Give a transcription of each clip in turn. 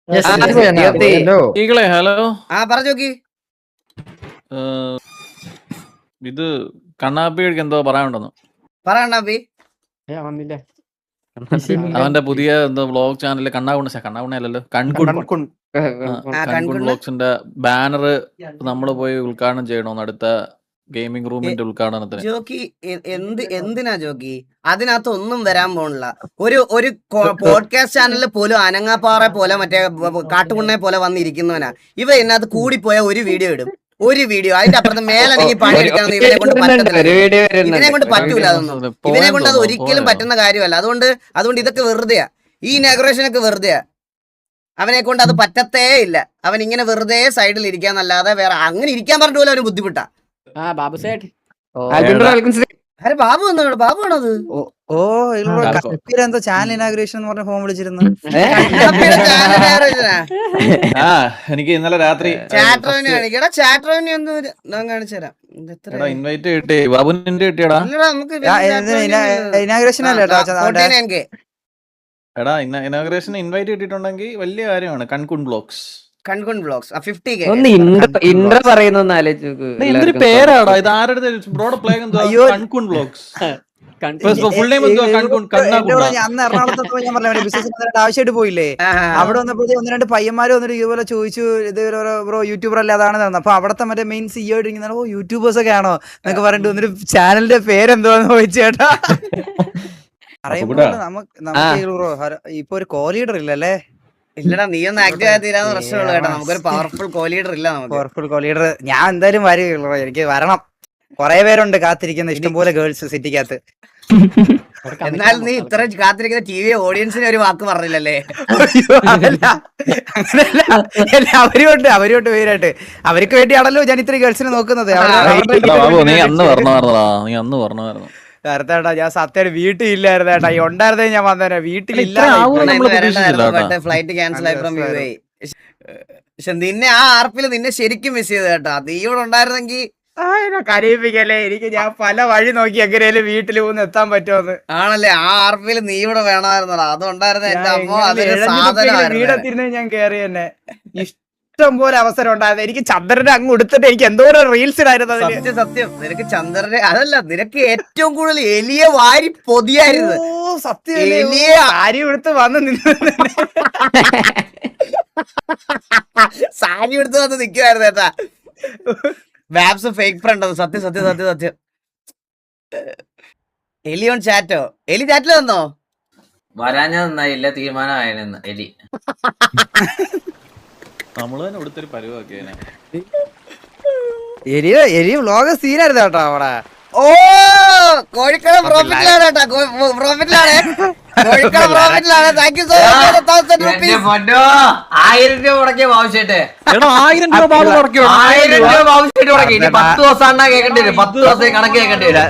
Hello പറഞ്ഞോക്കി. ഇത് കണ്ണാപ്പിക്ക് എന്തോ പറയാനുണ്ടെന്ന് പറയണ്ണാപ്പി. അവന്റെ പുതിയ എന്തോ വ്ളോഗ് ചാനലില് കണ്ണാകുണ്ണല്ലോ കൺകുൺ വ്ളോഗ്സിന്റെ ബാനർ നമ്മള് പോയി ഉദ്ഘാടനം ചെയ്യണോന്ന് അടുത്ത ഗെയിമിംഗ് റൂമിന്റെ ഉദ്ഘാടനത്തിന്. ജോക്കി എന്തിനാ ജോക്കി? അതിനകത്ത് ഒന്നും വരാൻ പോണില്ല. ഒരു പോഡ്കാസ്റ്റ് ചാനലിൽ പോലും അനങ്ങാപ്പാറ പോലെ മറ്റേ കാട്ടുകുണ്ണെ പോലെ വന്നിരിക്കുന്നവനാ ഇവ. ഇതിനകത്ത് കൂടിപ്പോയ ഒരു വീഡിയോ ഇടും, ഒരു വീഡിയോ. അതിന്റെ അപ്പുറത്ത് മേലണെങ്കിൽ പണിയെടുക്കണം. ഇവനെ കൊണ്ട് പറ്റത്തില്ല, ഇവനെ കൊണ്ട് പറ്റൂല. അതൊന്നും ഇവനെ കൊണ്ട് അത് ഒരിക്കലും പറ്റുന്ന കാര്യമല്ല. അതുകൊണ്ട് ഇതൊക്കെ വെറുതെയാ. ഈ ഇനാഗുറേഷൻ ഒക്കെ വെറുതെയാ. അവനെ കൊണ്ട് അത് പറ്റത്തേ ഇല്ല. അവൻ ഇങ്ങനെ വെറുതെ സൈഡിൽ ഇരിക്കാന്നല്ലാതെ വേറെ അങ്ങനെ ഇരിക്കാൻ പറഞ്ഞ പോലെ അവന് ബുദ്ധിമുട്ടാ. ബാബു വന്നോ? ബാബു ആണത്? എന്തോ ചാനൽ ഇനാഗ്രേഷൻ എന്ന് പറഞ്ഞ ഫോം വിളിച്ചിരുന്നു. എനിക്ക് ഇന്നലെ രാത്രി ഇൻവൈറ്റ് കിട്ടി. ബാബുവിന്റെ കിട്ടിയടാ ഇനാഗ്രേഷൻ അല്ലേ? എടാ ഇനാഗ്രേഷൻ ഇൻവൈറ്റ് കിട്ടിയിട്ടുണ്ടെങ്കിൽ വലിയ കാര്യമാണ്. കൺകുൺ ബ്ലോഗ്സ് 50K ഇൻട്രോ പറയുന്ന എന്തൊരു പേരാടാ ഇത്? ആരുടെ ബ്രോഡ് പ്ലേ കൺകുൺ ബ്ലോഗ്സ്? അന്ന് എറണാകുളത്ത് ഞാൻ പറഞ്ഞ ബിസിനസ് ആവശ്യമായിട്ട് പോയില്ലേ, അവിടെ വന്നപ്പോഴേ 1-2 പയ്യന്മാര് വന്നിട്ട് ഇതുപോലെ ചോദിച്ചു, ഇത് ബ്രോ യൂട്യൂബർ അല്ലേ അതാണ് തന്നെ. അപ്പൊ അവിടത്തെ മറ്റേ മെയിൻ CEO ഇരിക്കുന്ന യൂട്യൂബേഴ്സ് ഒക്കെ ആണോ എന്നൊക്കെ പറഞ്ഞിട്ട് വന്നിട്ട് ചാനലിന്റെ പേരെന്തോന്ന് ചോദിച്ചു കേട്ടാ. പറയുമ്പോ നമുക്ക് ഇപ്പൊ ഒരു കോ ലീഡർ ഇല്ലല്ലേ? ഇല്ലടാ, നീ ഒന്ന് ആക്റ്റീവ് ആയി തീരാന്ന് പ്രശ്നമുള്ളൂ കേട്ടോ. നമുക്കൊരു പവർഫുൾ കോ ലീഡർ ഇല്ല. പവർഫുൾ കോ ലീഡർ ഞാൻ എന്തായാലും വരും, എനിക്ക് വരണം. കൊറേ പേരുണ്ട് കാത്തിരിക്കുന്ന, ഇഷ്ടംപോലെ ഗേൾസ് സിറ്റിക്കകത്ത്. എന്നാൽ നീ ഇത്ര കാത്തിരിക്കുന്ന TV ഓഡിയൻസിന് ഒരു വാക്ക് പറഞ്ഞില്ലല്ലേ? അങ്ങനെയല്ല, അവരുണ്ട് പേരായിട്ട്. അവർക്ക് വേണ്ടിയാണല്ലോ ഞാൻ ഇത്രയും ഗേൾസിനെ നോക്കുന്നത്. കറുത്തേട്ടാ, ഞാൻ സത്യം വീട്ടിൽ ഇല്ലായിരുന്നു ഏട്ടാ. ഈ ഉണ്ടായിരുന്നേ ഞാൻ വന്നേനെ, വീട്ടിലില്ല. ഫ്ലൈറ്റ് ക്യാൻസൽ ആയി ഫ്രം UAE. പക്ഷെ നിന്നെ ആ ആർപ്പിൽ നിന്നെ ശരിക്കും മിസ് ചെയ്ത് കേട്ടാ. നീ ഇവിടെ ഉണ്ടായിരുന്നെങ്കിൽ കരയിപ്പിക്കല്ലേ. ഞാൻ പല വഴി നോക്കി എങ്ങനെയാലും വീട്ടിൽ പോകുന്ന എത്താൻ പറ്റുമെന്ന്. ആണല്ലേ? ആ ആർപ്പിൽ നീ ഇവിടെ വേണമായിരുന്നടാ. അതുണ്ടായിരുന്ന എന്റെ അമ്മ അതൊരു സാധനമായിരുന്നു. വീടെത്തിരുന്നേ ഞാൻ കേറി തന്നെ. ഇഷ്ടം പോലെ അവസരം ഉണ്ടായിരുന്നു. എനിക്ക് ചന്ദ്രനെ അങ്ങ് കൊടുത്തിട്ട് എനിക്ക് എന്തോരം റീൽസ് ഇടായിരുന്നു. സത്യം നിനക്ക് ചന്ദ്രനെ അതല്ല, നിനക്ക് ഏറ്റവും കൂടുതൽ എലിയെ വാരി പൊതിയായിരുന്നു. സത്യം, എലിയെ സാരി എടുത്ത് വന്ന് സാരി എടുത്ത് വന്ന് നിക്കുവായിരുന്നു കേട്ടാ. വാപ്സ് ഫേക്ക് ഫ്രണ്ട്. സത്യം സത്യം സത്യം സത്യം. എലി ഓൺ ചാറ്റോ? എലി ചാറ്റിൽ വന്നോ? വരാഞ്ഞ നന്നായില്ല, തീരുമാനമായിരുന്നു എലി. നമ്മള് തന്നെ ഇവിടുത്തെ പരിവാക്കിയ എലി വ്ലോഗ് സീനായിരുന്നു കേട്ടോ അവിടെ. ഓ, കോഴിക്കോട് പ്രോഫിറ്റിലാണ് കേട്ടോ. പ്രോഫിറ്റിലാണ്, കോഴിക്കോട് പ്രോഫിറ്റിലാണ്. Thank you so much. 1000 rupees. 1000 രൂപ മുടക്കിയ ഭവിഷ്യട്ടെ. 1000 രൂപ 1000 രൂപ ഭവിഷ്യട്ട് മുടക്കി. 10 ദിവസം കേൾക്കേണ്ടി വരും. 10 ദിവസം കണക്ക് കേൾക്കേണ്ടി വരും.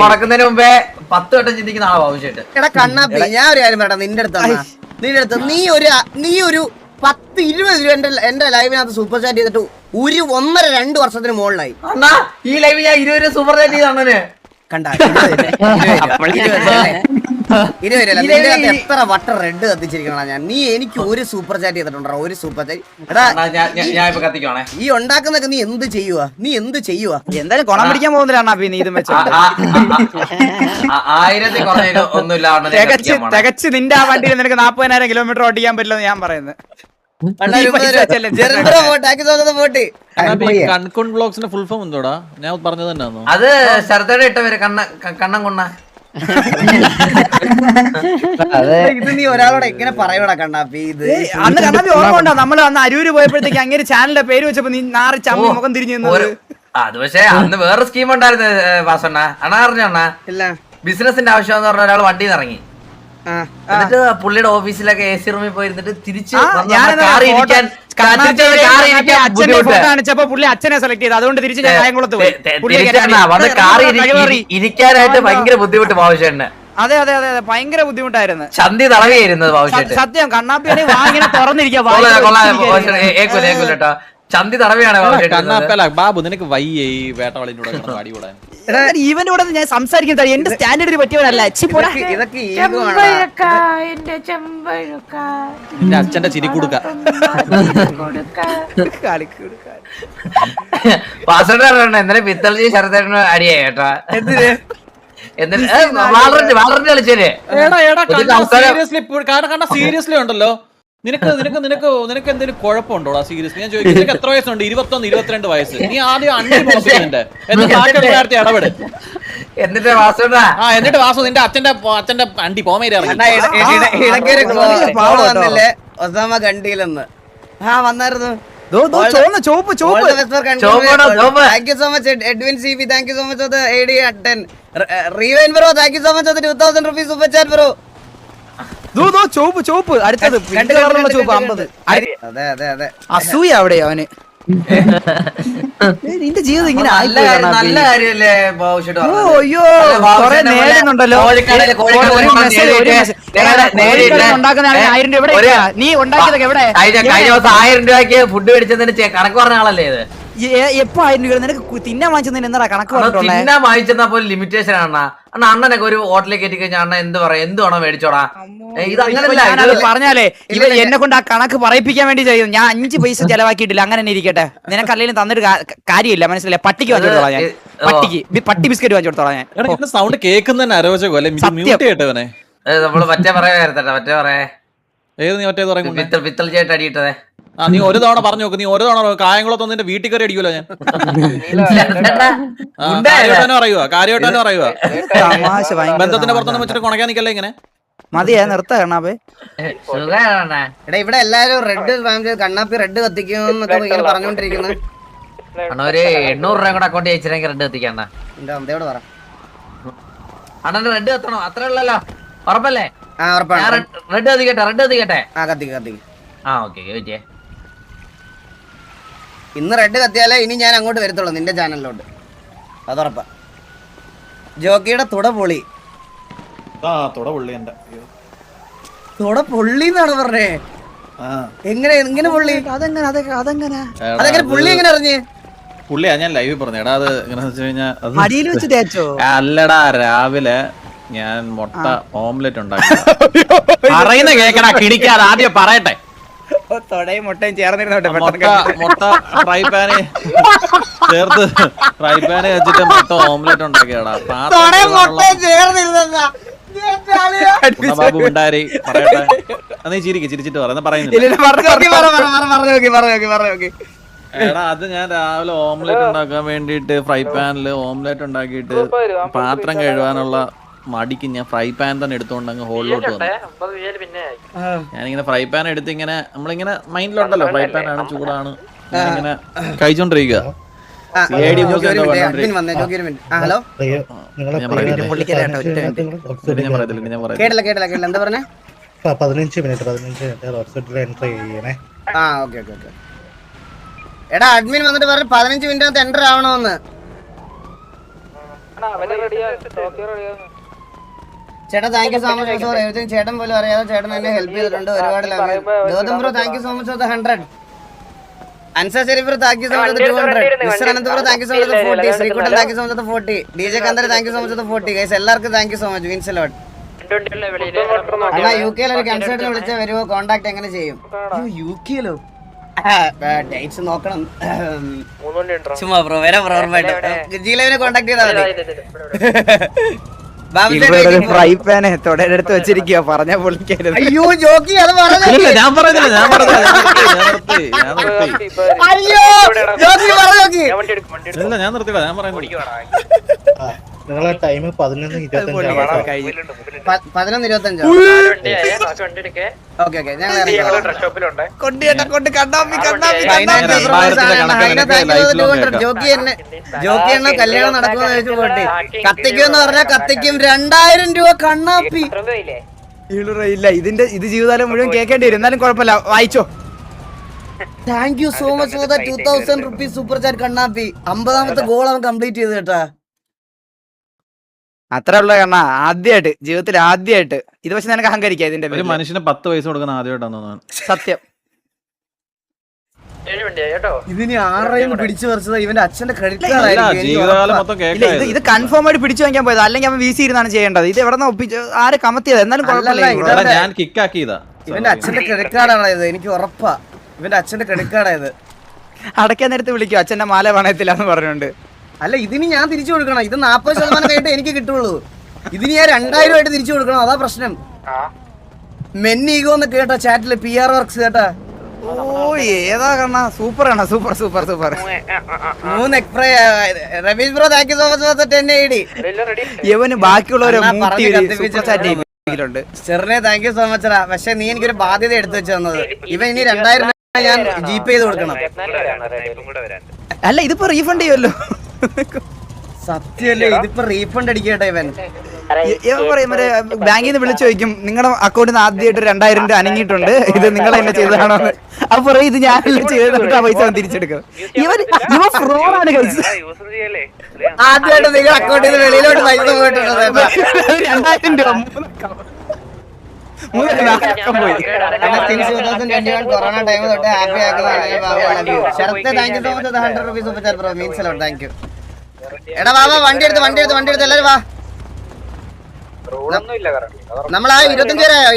മുടക്കുന്നതിന് മുമ്പേ 10 വട്ടം ചിന്തിക്കുന്ന ആളാ ഭവിഷ്യട്ട്. എടാ കണ്ണാപ്പി, ഞാൻ ഒരു കാര്യം പറയട്ടെ. നിന്റെ അടുത്ത് നീ ഒരു 10-20 രൂപ എന്റെ ലൈവിനകത്ത് സൂപ്പർ ചാറ്റ് ചെയ്തിട്ട് 1.5-2 വർഷത്തിന് മുകളിലായി. ഈ ലൈവ് ഞാൻ 20 രൂപ സൂപ്പർ ചാറ്റ് ചെയ്താണ് കണ്ട. എത്ര വട്ടം റെഡ് കത്തിച്ചിരിക്കണ ഞാൻ. നീ എനിക്ക് ഒരു സൂപ്പർ ചാറ്റ് ചെയ്തിട്ടുണ്ടോ? ഒരു സൂപ്പർ ചാറ്റ് ഈ ഉണ്ടാക്കുന്നൊക്കെ നീ എന്ത് ചെയ്യുവാ? എന്തായാലും കൊണം പിടിക്കാൻ പോകുന്നില്ല. നീ ഇതും വെച്ചോ തികച്ച് നിന്റെ ആ വണ്ടിയിൽ നിനക്ക് 40,000 കിലോമീറ്റർ ഓടിക്കാൻ പറ്റില്ലെന്ന് ഞാൻ പറയുന്നത്. കൺകുൺ ബ്ലോഗ്സിന്റെ ഫുൾ ഫോം എന്തോടാ? ഞാൻ പറഞ്ഞത് തന്നെയാണോ? അത് ശരത്തേടെ ഇട്ട പേര് കണ്ണം കൊണ്ണ. ഇത് നീ ഒരാളോട് എങ്ങനെ പറയൂടാ കണ്ണാപ്പി? ഇത് അന്ന് കണ്ണാപ്പി ഓർമ്മ ഉണ്ടോ? നമ്മള് അന്ന് അരൂര് പോയപ്പോഴത്തേക്ക് അങ്ങനെ ചാനലിന്റെ പേര് വെച്ചപ്പോ നീ നാറി ചമ്മി മുഖം തിരിഞ്ഞു നിന്നത്. അത് പക്ഷെ അന്ന് വേറെ സ്കീം ഉണ്ടായിരുന്നു വാസണ്ണ. അണ അറിഞ്ഞണ്ണ ബിസിനസിന്റെ ആവശ്യം എന്ന് പറഞ്ഞ ഒരാൾ വണ്ടിയിൽ ഇറങ്ങി. എന്നിട്ട് പുള്ളിയുടെ ഓഫീസിലൊക്കെ AC റൂമിൽ പോയിരുന്നിട്ട് തിരിച്ച് പുള്ളി അച്ഛനെ സെലക്ട് ചെയ്തു. അതുകൊണ്ട് തിരിച്ച് ഞാൻ കായംകുളത്ത് പോയി. ഇരിക്കാനായിട്ട് ഭയങ്കര ബുദ്ധിമുട്ട് ആവശ്യമുണ്ട്. അതെ അതെ അതെ, ഭയങ്കര ബുദ്ധിമുട്ടായിരുന്നു. ചന്തി തളവിയായിരുന്നത് സത്യം. കണ്ണാപ്പി വാങ്ങിനെ തുറന്നിരിക്കുക. ചന്തി തടവിയാണ് കണ്ണാപ്പല ബാബു നിനക്ക് വയ്യേ ഈ വേട്ടവാളിന്റെ കൂടെ അടി കൂടാൻ. ഇവന്റെ കൂടെ ഞാൻ സംസാരിക്കുന്നത് എന്റെ സ്റ്റാൻഡേർഡിന് പറ്റിയവനല്ല. ഇതൊക്കെ നിന്റെ അച്ഛന്റെ ചിരി കൊടുക്ക. പാസ്വേഡ് ഇന്നലെ പിത്തളി ശരത്തേട്ടന് അടിയായി കേട്ടാ. എന്നിട്ട് വാളറിന് കളിച്ചേ സീരിയസ്ലി ഉണ്ടല്ലോ നിനക്ക് എന്തെങ്കിലും കുഴപ്പമുണ്ടോടാ? സീരിയസ്ലി ഞാൻ ചോദിക്കും. നിനക്ക് എത്ര വയസ്സുണ്ട്? 21, 22 വയസ്സ്. നീ ആദ്യം അണ്ടി മോശത്തിന്റെ എന്നിട്ട് ഇടപെട്. എന്നിട്ട് വാസുണ്ടാ എന്നിട്ട് വാസു നിന്റെ അച്ഛന്റെ അണ്ടി പോമേരി വന്നില്ലേ ഒസാമ കണ്ടിയിലെന്ന് വന്നായിരുന്നു. Thank you so much Edwin CP, thank you so much for the AD at 10. Rewind bro, thank you so much for the 2000 rupees super chat bro. ചോപ്പ് അടുത്തത് ചോപ്പ് 50. അതെ അസൂയ അവിടെ അവന്. നിന്റെ ജീവിതം ഇങ്ങനെ നല്ല കാര്യല്ലേ നേടുന്നുണ്ടല്ലോ. ഉണ്ടാക്കുന്ന 1000 രൂപ എവിടെ? നീ ഉണ്ടാക്കിയതൊക്കെ എവിടെ? കഴിഞ്ഞ ദിവസം 1000 രൂപയ്ക്ക് ഫുഡ് മേടിച്ചതിന് കണക്ക് പറഞ്ഞ ആളല്ലേ ഇത്? എപ്പോ 1000 രൂപ നിനക്ക് തിന്നാൻ വാങ്ങിച്ചതിന് എന്താ കണക്ക് പറഞ്ഞിട്ടുള്ളത്? തിന്നാൻ വാങ്ങിച്ചെന്നാ പോലും ലിമിറ്റേഷൻ ആണ്. അണ്ണനൊക്കെ ഒരു ഹോട്ടലിൽ കയറ്റി കഴിഞ്ഞാൽ അണ്ണ എന്ത് പറയാ, എന്ത് വേണോ മേടിച്ചോടാ. ഇത് അങ്ങനല്ല പറഞ്ഞാലേ ഇവ എന്നെ കൊണ്ട് ആ കണക്ക് പറയിപ്പിക്കാൻ വേണ്ടി ചെയ്യും. ഞാൻ 5 പൈസ ചെലവാക്കിയിട്ടില്ല. അങ്ങനെ തന്നെ ഇരിക്കട്ടെ. നിനക്ക് അല്ലെങ്കിൽ തന്നിട്ട് കാര്യമില്ല, മനസ്സിലായി? പട്ടിക്ക് വാങ്ങിച്ചു കൊടുത്തോളാം ഞാൻ. പട്ടി ബിസ്ക്കറ്റ് വാങ്ങിച്ചു കൊടുത്തോളാം ഞാൻ. സൗണ്ട് കേൾക്കുന്ന അരോചകല്ലേ നമ്മള് മറ്റേ പറയാ ഏത് നീ മറ്റേത് പറയുന്നത് പിത്തൽ ചേട്ട് അടിയിട്ടതേ. നീ ഒരു തവണ പറഞ്ഞു നോക്ക്. നീ ഒരു തവണ കായംകുളത്ത് നിന്റെ വീട്ടിൽ കയറി അടിക്കൂല ഞാൻ. കാര്യമായിട്ടാണ് പറയുക. ബന്ധത്തിന്റെ പുറത്തൊന്നും വെച്ചിട്ട് കൊണക്കാൻ നിക്കല്ലേ ഇങ്ങനെ. മതിയാ നിർത്താണേ. ഇവിടെ എല്ലാരും റെഡ് കണ്ണാപ്പി റെഡ് കത്തിക്കുന്നൊക്കെ ഇങ്ങനെ പറഞ്ഞോണ്ടിരിക്കുന്നു. ഒരു 800 രൂപ കൂടെ അക്കൗണ്ട് അയച്ചില്ലെങ്കിൽ റെഡ് കത്തിക്കണ്ട. അന്തയോട് പറ അണ്ണന്റെ റെഡ് കത്തണോ? അത്ര ഉള്ളല്ലോ, ഉറപ്പല്ലേ? റെഡ് കത്തിക്കട്ടെ. ഇന്ന് റെഡ് കത്തിയാലേ ഇനി ഞാൻ അങ്ങോട്ട് വരത്തുള്ളൂ നിന്റെ ചാനലിലോട്ട്, അതുറപ്പാ. ജോക്കിയുടെ തുട പൊളി. തുട പൊള്ളി എന്നാണ് പറഞ്ഞേ. എങ്ങനെ പൊള്ളി? അതെങ്ങനെ പുള്ളി എങ്ങനെ അറിഞ്ഞ്? പുള്ളിയാ ഞാൻ ലൈവ് പറഞ്ഞു. എടാ അത് എങ്ങനെയാന്ന് വെച്ച് കഴിഞ്ഞാൽ അടിയിൽ വെച്ച് തേച്ചോ? അല്ലടാ, രാവിലെ ഞാൻ മുട്ട ഓംലെറ്റ് ഉണ്ടാക്കി. പറയുന്ന കേക്കടാ, കിടിക്കാതെ ആദ്യം പറയട്ടെ. തൊടയും മുട്ടയും ചേർന്നിരുന്നോട്ടെ. മുട്ട ഫ്രൈ പാന് ചേർത്ത് ഫ്രൈ പാന് വെച്ചിട്ട് മുട്ട ഓംലെറ്റ് ഉണ്ടാക്കിയടാ. ബാബു ഉണ്ടായി പറയട്ടെ. നീ ചിരിച്ചിട്ട് പറയുന്നില്ല. എടാ അത് ഞാൻ രാവിലെ ഓംലെറ്റ് ഉണ്ടാക്കാൻ വേണ്ടിട്ട് ഫ്രൈ പാനില് ഓംലെറ്റ് ഉണ്ടാക്കിയിട്ട് പാത്രം കഴുകാനുള്ള മടിക്ക് ഞാൻ ഫ്രൈ പാൻ തന്നെ എടുത്തോണ്ട് അങ്ങ് ഹോളിലോട്ട് വന്നു. ഞാനിങ്ങനെ ഫ്രൈ പാൻ എടുത്ത് ഇങ്ങനെ നമ്മളിങ്ങനെ മൈൻഡിലുണ്ടല്ലോ ഫ്രൈ പാൻ ആണ്, ചൂടാണ്, ഇങ്ങനെ കഴിച്ചോണ്ടിരിക്കുക. എടാ അഡ്മിൻ വന്നിട്ട് പറഞ്ഞു 15 മിനിറ്റ് എൻറ്റർ ആവണമെന്ന്. ചേട്ടാ thank you so much for everything. ചേട്ടൻ പോലും അറിയാതെ ചേട്ടൻ എന്നെ ഹെൽപ്പ് ചെയ്തിട്ടുണ്ട് ഒരുപാട്. Gautham bro thank you so much for the 100. Ansar Sharif bro thank you so much for 200. Mister Ananth bro thank you so much for 40. Sreekuttan thank you so much for 40. DJ Kandar thank you so much for 40. Guys എല്ലാവർക്കും thank you so much. Means a lot. Anna UK ഒരു കൺസേർട്ടിന് വിളിച്ചാൽ വരുമോ? Contact എങ്ങനെ ചെയ്യും? UK dates നോക്കണം. ചുമ്മാ bro വരാം bro, ഉറപ്പായിട്ട് ജീലവിനെ കോണ്ടാക്ട് ചെയ്താൽ മതി. ഫ്രൈ പാന് തൊടയെടുത്ത് വെച്ചിരിക്കുക. പറഞ്ഞ പൊളിക്കായിരുന്നു. അയ്യോ ജോക്കി അത് പറഞ്ഞില്ല. ഞാൻ പറഞ്ഞില്ല. അയ്യോ ജോക്കി പറഞ്ഞു. ഇല്ല ഞാൻ നിർത്തില്ല. ഞാൻ പറയുന്നു നിങ്ങളെ ടൈം 11:25. ഓക്കെ ഞങ്ങൾ ജോക്കി എണ്ണ കല്യാണം നടക്കുമെന്ന് ചോദിച്ചു പോട്ടെ. കത്തിക്കുമെന്ന് പറഞ്ഞാൽ കത്തിക്കും. 2000 രൂപ കണ്ണാപ്പി. ഇല്ല ഇത് ജീവിതകാലം മുഴുവൻ കേൾക്കേണ്ടി വരും. എന്നാലും കുഴപ്പമില്ല, വായിച്ചോ. Thank you so much for the 2000 rupees super chat Kannappi. 50ാമത്തെ goal അവൻ കംപ്ലീറ്റ് ചെയ്ത് കേട്ടാ. അത്ര ഉള്ള കണ്ണ ആദ്യമായിട്ട് ജീവിതത്തിൽ ആദ്യമായിട്ട്. ഇത് പക്ഷെ നിനക്ക് അഹങ്കരിക്കാം. ഇതിന്റെ ഒരു മനുഷ്യന് 10 പൈസ കൊടുക്കുന്ന ആദ്യമായിട്ടാണ് തോന്നുന്നത്. സത്യം. ഇതിന് ആരെയും പിടിച്ചു പറിച്ചത് ഇവന്റെ അച്ഛന്റെ ക്രെഡിറ്റ് അല്ല, കാർഡ് ജീവിതകാലം മൊത്തം ഇല്ല കേക്കായത്. ഇത് കൺഫേം ആയിട്ട് പിടിച്ചു വാങ്ങിക്കാൻ പോയത്, അല്ലെങ്കിൽ അവൻ VC ഇരുന്നാണ് ചെയ്യേണ്ടത്. ഇത് എവിടെ നിന്ന് ഒപ്പിച്ച് ആരെ കമത്തിയത്? എന്നാലും കുഴപ്പമില്ല. എടാ, ഞാൻ കിക്കാക്കിയതാ. ഇവന്റെ അച്ഛന്റെ ക്രെഡിറ്റ് കാർഡാണ് ഇത്, എനിക്ക് ഉറപ്പാ. ഇവന്റെ അച്ഛന്റെ ക്രെഡിറ്റ് കാർഡായത്. അടയ്ക്കാൻ നേരത്തെ വിളിക്കും അച്ഛന്റെ മാല പണയത്തില്ല എന്ന് പറഞ്ഞുകൊണ്ട്. അല്ല, ഇതിന് ഞാൻ തിരിച്ചു കൊടുക്കണം. ഇത് 40% കഴിഞ്ഞിട്ട് എനിക്ക് കിട്ടുള്ളൂ. ഇതിന് ഞാൻ 2000 ആയിട്ട് തിരിച്ചു കൊടുക്കണം. അതാ പ്രശ്നം. മെന്നീഗോ എന്ന് കേട്ടോ ചാറ്റില്, PR വർക്ക്സ് കേട്ടാ. ഓ ഏതാ കണ്ണ, സൂപ്പർ ആണ്, സൂപ്പർ സൂപ്പർ സൂപ്പർ. 3 എക്സ്പ്രേ. Ramesh bro thank you so much 10 AD. ഇവന് ബാക്കിയുള്ളവരെ ചെറിനെ താങ്ക് യു സോ മച്ച്. പക്ഷെ നീ എനിക്കൊരു ബാധ്യത എടുത്തു വെച്ച് തന്നത്. ഇവൻ ഇനി 2000 ഞാൻ GP ചെയ്ത് കൊടുക്കണം. അല്ല ഇതിപ്പോ റീഫണ്ട് ചെയ്യുമല്ലോ. സത്യല്ലേ, ഇതിപ്പോ റീഫണ്ട് അടിക്കട്ടെ ഇവൻ. ഇവൻ പറയും മറ്റേ ബാങ്കിൽ നിന്ന് വിളിച്ചു ചോദിക്കും, നിങ്ങളുടെ അക്കൗണ്ടിൽ നിന്ന് ആദ്യമായിട്ട് 2000 രൂപ അനങ്ങിയിട്ടുണ്ട്, ഇത് നിങ്ങൾ തന്നെ ചെയ്തതാണോ? അപ്പൊ ഇത് ഞാനല്ലേ ചെയ്തിട്ട് ആ പൈസ തിരിച്ചെടുക്കും. ഇവൻ ഫ്രോഡാണ് കഴിച്ചത്. ആദ്യമായിട്ട് നിങ്ങൾ അക്കൗണ്ടിൽ നിന്ന് വെളിയിലോട്ട് പൈസ പോയിട്ടുണ്ട്. 2000 രൂപ കൊറോണ ടൈം തൊട്ട് ഹാപ്പി ആക്കുന്നതാണ്. ശരത്തെ thank you so much 100 rupees Upachar bro, means a lot, thank you. എടാ വാ വാ, വണ്ടി എടുത്ത് എല്ലാരും വാ. നമ്മളാ 25 പേരായോ?